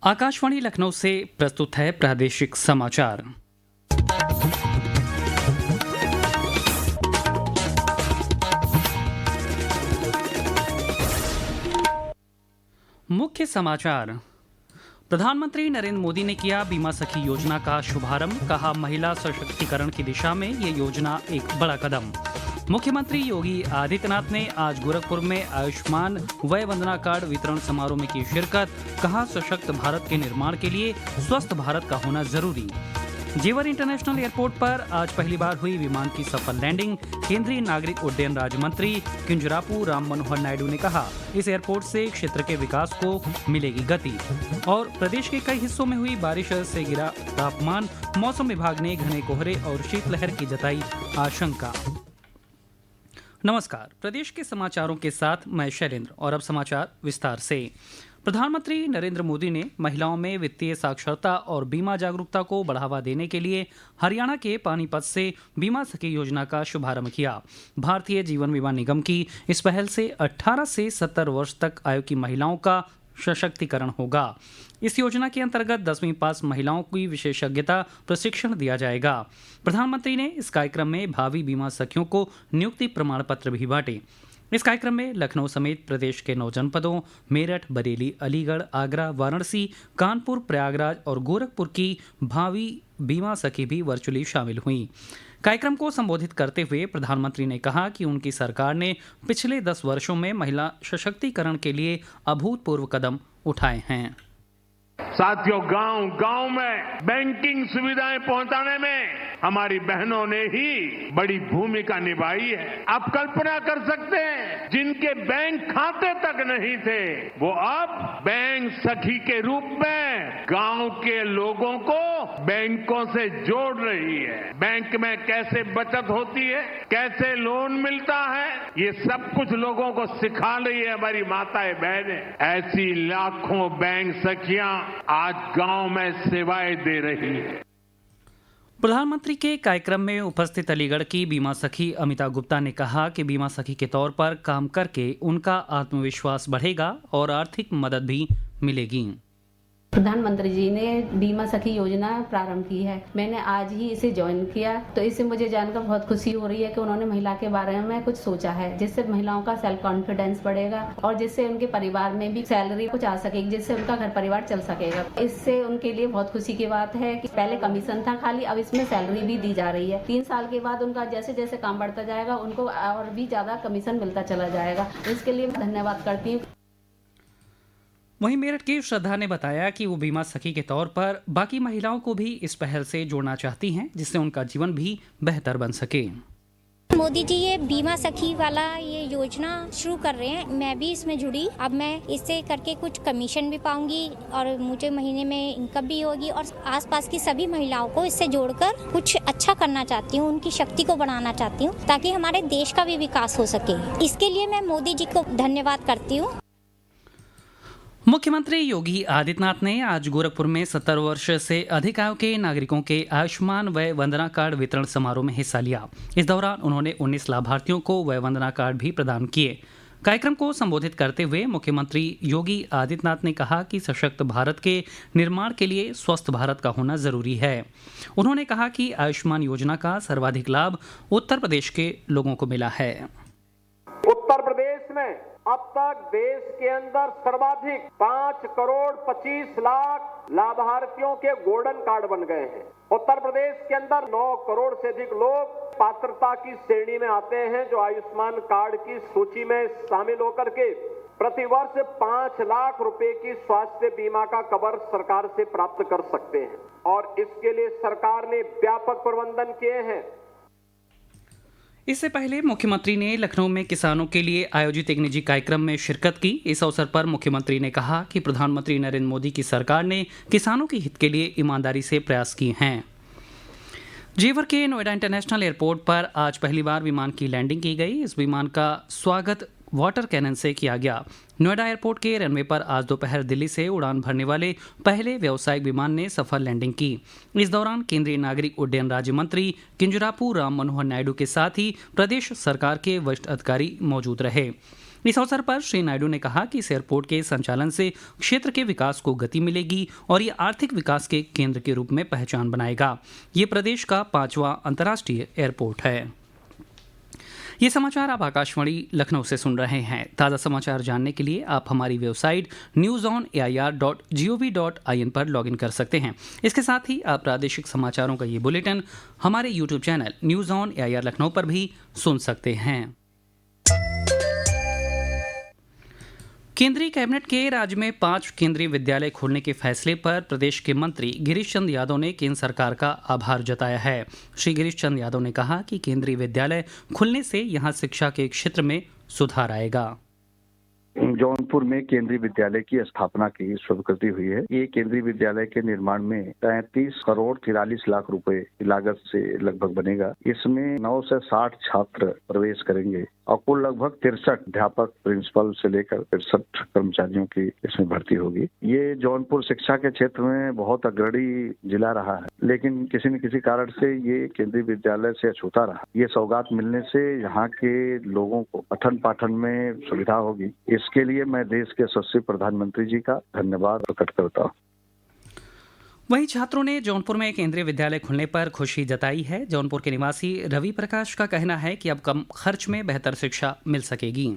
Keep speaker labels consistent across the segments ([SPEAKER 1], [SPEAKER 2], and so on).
[SPEAKER 1] आकाशवाणी लखनऊ से प्रस्तुत है प्रादेशिक समाचार। मुख्य समाचार। प्रधानमंत्री नरेंद्र मोदी ने किया बीमा सखी योजना का शुभारंभ। कहा, महिला सशक्तिकरण की दिशा में ये योजना एक बड़ा कदम। मुख्यमंत्री योगी आदित्यनाथ ने आज गोरखपुर में आयुष्मान वय वंदना कार्ड वितरण समारोह में की शिरकत। कहा, सशक्त भारत के निर्माण के लिए स्वस्थ भारत का होना जरूरी। जेवर इंटरनेशनल एयरपोर्ट पर आज पहली बार हुई विमान की सफल लैंडिंग। केंद्रीय नागरिक उड्डयन राज्य मंत्री किंजरापू राम मनोहर नायडू ने कहा, इस एयरपोर्ट से क्षेत्र के विकास को मिलेगी गति। और प्रदेश के कई हिस्सों में हुई बारिश से गिरा तापमान। मौसम विभाग ने घने कोहरे और शीतलहर की जताई आशंका। नमस्कार, प्रदेश के समाचारों के साथ मैं शैलेंद्र और अब समाचार विस्तार से। प्रधानमंत्री नरेंद्र मोदी ने महिलाओं में वित्तीय साक्षरता और बीमा जागरूकता को बढ़ावा देने के लिए हरियाणा के पानीपत से बीमा सखी योजना का शुभारंभ किया। भारतीय जीवन बीमा निगम की इस पहल से 18 से 70 वर्ष तक आयु की महिलाओं का सशक्तिकरण होगा। इस योजना के अंतर्गत 10वीं पास महिलाओं की विशेषज्ञता प्रशिक्षण दिया जाएगा। प्रधानमंत्री ने इस कार्यक्रम में भावी बीमा सखियों को नियुक्ति प्रमाण पत्र भी बांटे। इस कार्यक्रम में लखनऊ समेत प्रदेश के 9 जनपदों मेरठ, बरेली, अलीगढ़, आगरा, वाराणसी, कानपुर, प्रयागराज और गोरखपुर की भावी बीमा सखी भी वर्चुअली शामिल हुई। कार्यक्रम को संबोधित करते हुए प्रधानमंत्री ने कहा कि उनकी सरकार ने पिछले 10 वर्षों में महिला सशक्तिकरण के लिए अभूतपूर्व कदम उठाए हैं।
[SPEAKER 2] साथियों, गांव-गांव में बैंकिंग सुविधाएं पहुंचाने में हमारी बहनों ने ही बड़ी भूमिका निभाई है। आप कल्पना कर सकते हैं, जिनके बैंक खाते तक नहीं थे, वो अब बैंक सखी के रूप में गांव के लोगों को बैंकों से जोड़ रही है। बैंक में कैसे बचत होती है, कैसे लोन मिलता है, ये सब कुछ लोगों को सिखा रही है हमारी माताएं बहनें। ऐसी लाखों बैंक सखियां आज गांव में सेवाएं दे रही है।
[SPEAKER 1] प्रधानमंत्री के कार्यक्रम में उपस्थित अलीगढ़ की बीमा सखी अमिता गुप्ता ने कहा कि बीमा सखी के तौर पर काम करके उनका आत्मविश्वास बढ़ेगा और आर्थिक मदद भी मिलेगी।
[SPEAKER 3] प्रधानमंत्री जी ने बीमा सखी योजना प्रारंभ की है। मैंने आज ही इसे ज्वाइन किया, तो इससे मुझे जानकर बहुत खुशी हो रही है कि उन्होंने महिला के बारे में कुछ सोचा है, जिससे महिलाओं का सेल्फ कॉन्फिडेंस बढ़ेगा और जिससे उनके परिवार में भी सैलरी कुछ आ सकेगी, जिससे उनका घर परिवार चल सकेगा। इससे उनके लिए बहुत खुशी की बात है कि पहले कमीशन था खाली, अब इसमें सैलरी भी दी जा रही है। 3 साल के बाद उनका जैसे जैसे काम बढ़ता जाएगा, उनको और भी ज्यादा कमीशन मिलता चला जाएगा। इसके लिए धन्यवाद करती हूँ।
[SPEAKER 1] वहीं मेरठ की श्रद्धा ने बताया कि वो बीमा सखी के तौर पर बाकी महिलाओं को भी इस पहल से जोड़ना चाहती हैं, जिससे उनका जीवन भी बेहतर बन सके।
[SPEAKER 4] मोदी जी ये बीमा सखी वाला ये योजना शुरू कर रहे हैं, मैं भी इसमें जुड़ी। अब मैं इससे करके कुछ कमीशन भी पाऊंगी और मुझे महीने में इनकम भी होगी और आसपास की सभी महिलाओं को इससे जोड़कर कुछ अच्छा करना चाहती हूँ, उनकी शक्ति को बढ़ाना चाहती हूँ ताकि हमारे देश का भी विकास हो सके। इसके लिए मैं मोदी जी को धन्यवाद करती हूँ।
[SPEAKER 1] मुख्यमंत्री योगी आदित्यनाथ ने आज गोरखपुर में 70 वर्ष से अधिक आयु के नागरिकों के आयुष्मान वय वंदना कार्ड वितरण समारोह में हिस्सा लिया। इस दौरान उन्होंने 19 लाभार्थियों को वय वंदना कार्ड भी प्रदान किए। कार्यक्रम को संबोधित करते हुए मुख्यमंत्री योगी आदित्यनाथ ने कहा कि सशक्त भारत के निर्माण के लिए स्वस्थ भारत का होना जरूरी है। उन्होंने कहा कि आयुष्मान योजना का सर्वाधिक लाभ उत्तर प्रदेश के लोगों को मिला है।
[SPEAKER 5] उत्तर प्रदेश में अब तक देश के अंदर सर्वाधिक 5 करोड़ 25 लाख लाभार्थियों के गोल्डन कार्ड बन गए हैं। उत्तर प्रदेश के अंदर 9 करोड़ से अधिक लोग पात्रता की श्रेणी में आते हैं, जो आयुष्मान कार्ड की सूची में शामिल होकर के प्रतिवर्ष 5 लाख रुपए की स्वास्थ्य बीमा का कवर सरकार से प्राप्त कर सकते हैं और इसके लिए सरकार ने व्यापक प्रबंधन किए हैं।
[SPEAKER 1] इससे पहले मुख्यमंत्री ने लखनऊ में किसानों के लिए आयोजित एक निजी कार्यक्रम में शिरकत की। इस अवसर पर मुख्यमंत्री ने कहा कि प्रधानमंत्री नरेंद्र मोदी की सरकार ने किसानों के हित के लिए ईमानदारी से प्रयास किए हैं। जेवर के नोएडा इंटरनेशनल एयरपोर्ट पर आज पहली बार विमान की लैंडिंग की गई। इस विमान का स्वागत वाटर कैनन से किया गया। नोएडा एयरपोर्ट के रनवे पर आज दोपहर दिल्ली से उड़ान भरने वाले पहले व्यावसायिक विमान ने सफल लैंडिंग की। इस दौरान केंद्रीय नागरिक उड्डयन राज्य मंत्री किंजरापू राम मनोहर नायडू के साथ ही प्रदेश सरकार के वरिष्ठ अधिकारी मौजूद रहे। इस अवसर पर श्री नायडू ने कहा कि इस एयरपोर्ट के संचालन से क्षेत्र के विकास को गति मिलेगी और ये आर्थिक विकास के केंद्र के रूप में पहचान बनाएगा। ये प्रदेश का 5वां अंतर्राष्ट्रीय एयरपोर्ट है। ये समाचार आप आकाशवाणी लखनऊ से सुन रहे हैं। ताज़ा समाचार जानने के लिए आप हमारी वेबसाइट newsonair.gov.in पर लॉगिन कर सकते हैं। इसके साथ ही आप प्रादेशिक समाचारों का ये बुलेटिन हमारे YouTube channel news on AIR Lucknow पर भी सुन सकते हैं। केंद्रीय कैबिनेट के राज्य में 5 केंद्रीय विद्यालय खोलने के फैसले पर प्रदेश के मंत्री गिरीश चंद्र यादव ने केंद्र सरकार का आभार जताया है। श्री गिरीश चंद्र यादव ने कहा कि केंद्रीय विद्यालय खुलने से यहां शिक्षा के क्षेत्र में सुधार आएगा।
[SPEAKER 6] जौनपुर में केंद्रीय विद्यालय की स्थापना की स्वीकृति हुई है। ये केंद्रीय विद्यालय के निर्माण में 33 करोड़ 43 लाख रुपए की लागत से लगभग बनेगा। इसमें 9 से 60 छात्र प्रवेश करेंगे और कुल लगभग 63 अध्यापक प्रिंसिपल से लेकर 63 कर्मचारियों की इसमें भर्ती होगी। ये जौनपुर शिक्षा के क्षेत्र में बहुत अग्रणी जिला रहा है, लेकिन किसी न किसी कारण से ये केंद्रीय विद्यालय से अछूता रहा। ये सौगात मिलने से यहाँ के लोगों को पठन पाठन में सुविधा होगी। इसके लिए मैं देश के यशस्वी प्रधानमंत्री जी का धन्यवाद प्रकट करता हूँ।
[SPEAKER 1] वहीं छात्रों ने जौनपुर में केंद्रीय विद्यालय खुलने पर खुशी जताई है। जौनपुर के निवासी रवि प्रकाश का कहना है कि अब कम खर्च में बेहतर शिक्षा मिल सकेगी।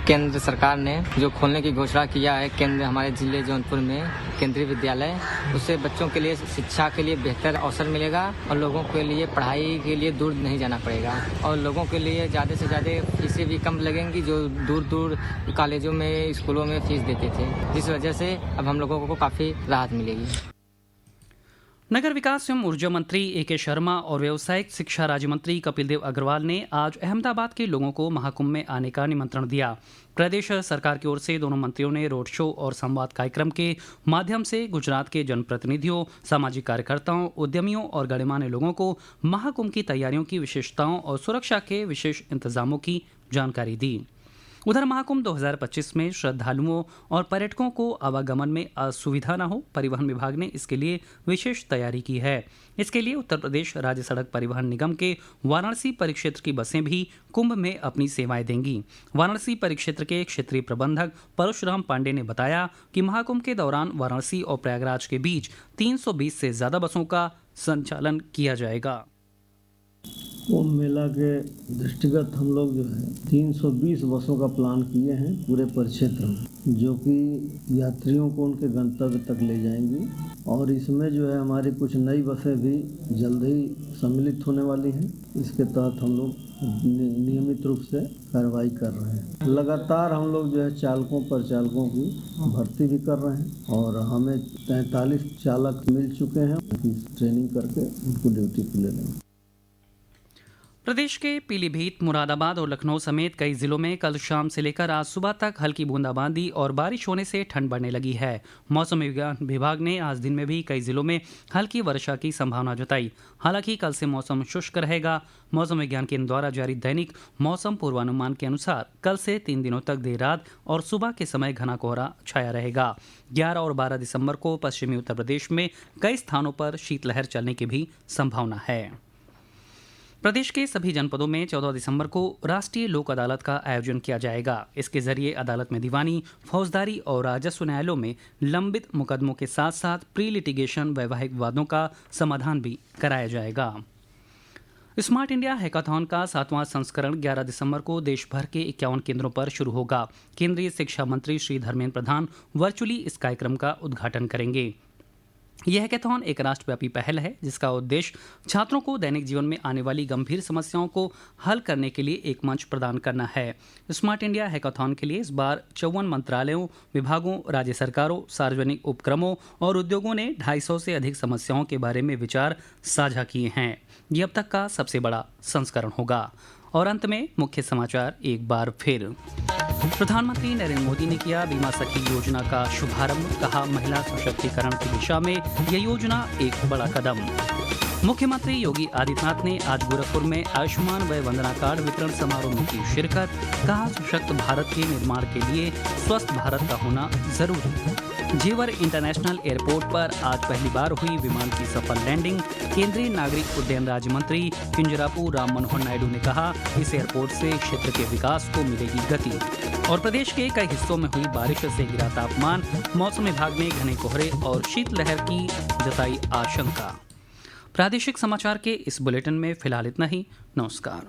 [SPEAKER 7] केंद्र सरकार ने जो खोलने की घोषणा किया है केंद्र हमारे जिले जौनपुर में केंद्रीय विद्यालय, उससे बच्चों के लिए शिक्षा के लिए बेहतर अवसर मिलेगा और लोगों के लिए पढ़ाई के लिए दूर नहीं जाना पड़ेगा और लोगों के लिए ज़्यादा से ज़्यादा फीसें भी कम लगेंगी जो दूर दूर कॉलेजों में स्कूलों में फीस देते थे, जिस वजह से अब हम लोगों को काफ़ी राहत मिलेगी।
[SPEAKER 1] नगर विकास एवं ऊर्जा मंत्री ए.के. शर्मा और व्यावसायिक शिक्षा राज्य मंत्री कपिल देव अग्रवाल ने आज अहमदाबाद के लोगों को महाकुंभ में आने का निमंत्रण दिया। प्रदेश सरकार की ओर से दोनों मंत्रियों ने रोड शो और संवाद कार्यक्रम के माध्यम से गुजरात के जनप्रतिनिधियों, सामाजिक कार्यकर्ताओं, उद्यमियों और गणमान्य लोगों को महाकुंभ की तैयारियों की विशेषताओं और सुरक्षा के विशेष इंतजामों की जानकारी दी। उधर महाकुंभ 2025 में श्रद्धालुओं और पर्यटकों को आवागमन में असुविधा न हो, परिवहन विभाग ने इसके लिए विशेष तैयारी की है। इसके लिए उत्तर प्रदेश राज्य सड़क परिवहन निगम के वाराणसी परिक्षेत्र की बसें भी कुंभ में अपनी सेवाएं देंगी। वाराणसी परिक्षेत्र के क्षेत्रीय प्रबंधक परशुराम पांडे ने बताया कि महाकुंभ के दौरान वाराणसी और प्रयागराज के बीच 320 से ज्यादा बसों का संचालन किया जाएगा।
[SPEAKER 8] कुंभ मेला के दृष्टिगत हम लोग जो है 320 बसों का प्लान किए हैं पूरे परिक्षेत्र में, जो कि यात्रियों को उनके गंतव्य तक ले जाएंगी और इसमें जो है हमारी कुछ नई बसें भी जल्द ही सम्मिलित होने वाली हैं। इसके तहत हम लोग नियमित रूप से कार्रवाई कर रहे हैं। लगातार हम लोग जो है चालकों की भर्ती भी कर रहे हैं और हमें 43 चालक मिल चुके हैं, उनकी ट्रेनिंग करके उनको ड्यूटी पर ले लेंगे।
[SPEAKER 1] प्रदेश के पीलीभीत, मुरादाबाद और लखनऊ समेत कई जिलों में कल शाम से लेकर आज सुबह तक हल्की बूंदाबांदी और बारिश होने से ठंड बढ़ने लगी है। मौसम विज्ञान विभाग ने आज दिन में भी कई जिलों में हल्की वर्षा की संभावना जताई। हालांकि कल से मौसम शुष्क रहेगा। मौसम विज्ञान केंद्र द्वारा जारी दैनिक मौसम पूर्वानुमान के अनुसार कल से 3 दिनों तक देर रात और सुबह के समय घना कोहरा छाया रहेगा। 11 और 12 दिसंबर को पश्चिमी उत्तर प्रदेश में कई स्थानों पर शीतलहर चलने की भी संभावना है। प्रदेश के सभी जनपदों में 14 दिसंबर को राष्ट्रीय लोक अदालत का आयोजन किया जाएगा। इसके जरिए अदालत में दीवानी, फौजदारी और राजस्व न्यायालयों में लंबित मुकदमों के साथ साथ प्री लिटिगेशन वैवाहिक विवादों का समाधान भी कराया जाएगा। स्मार्ट इंडिया हैकाथॉन का 7वां संस्करण 11 दिसंबर को देश भर के 51 केंद्रों पर शुरू होगा। केंद्रीय शिक्षा मंत्री श्री धर्मेंद्र प्रधान वर्चुअली इस कार्यक्रम का उद्घाटन करेंगे। यह हैकाथॉन एक राष्ट्रव्यापी पहल है जिसका उद्देश्य छात्रों को दैनिक जीवन में आने वाली गंभीर समस्याओं को हल करने के लिए एक मंच प्रदान करना है। स्मार्ट इंडिया हैकाथॉन के लिए इस बार 54 मंत्रालयों, विभागों, राज्य सरकारों, सार्वजनिक उपक्रमों और उद्योगों ने 250 से अधिक समस्याओं के बारे में विचार साझा किए हैं। ये अब तक का सबसे बड़ा संस्करण होगा। और अंत में मुख्य समाचार एक बार फिर। प्रधानमंत्री नरेंद्र मोदी ने किया बीमा सखी योजना का शुभारंभ। कहा, महिला सशक्तिकरण की दिशा में यह योजना एक बड़ा कदम। मुख्यमंत्री योगी आदित्यनाथ ने आज गोरखपुर में आयुष्मान वय वंदना कार्ड वितरण समारोह में की शिरकत। कहा, सशक्त भारत के निर्माण के लिए स्वस्थ भारत का होना जरूरी। जेवर इंटरनेशनल एयरपोर्ट पर आज पहली बार हुई विमान की सफल लैंडिंग। केंद्रीय नागरिक उड्डयन राज्य मंत्री किंजरापू राम मनोहर नायडू ने कहा, इस एयरपोर्ट से क्षेत्र के विकास को मिलेगी गति। और प्रदेश के कई हिस्सों में हुई बारिश से गिरा तापमान। मौसम विभाग ने घने कोहरे और शीतलहर की जताई आशंका। प्रादेशिक समाचार के इस बुलेटिन में फिलहाल इतना ही। नमस्कार।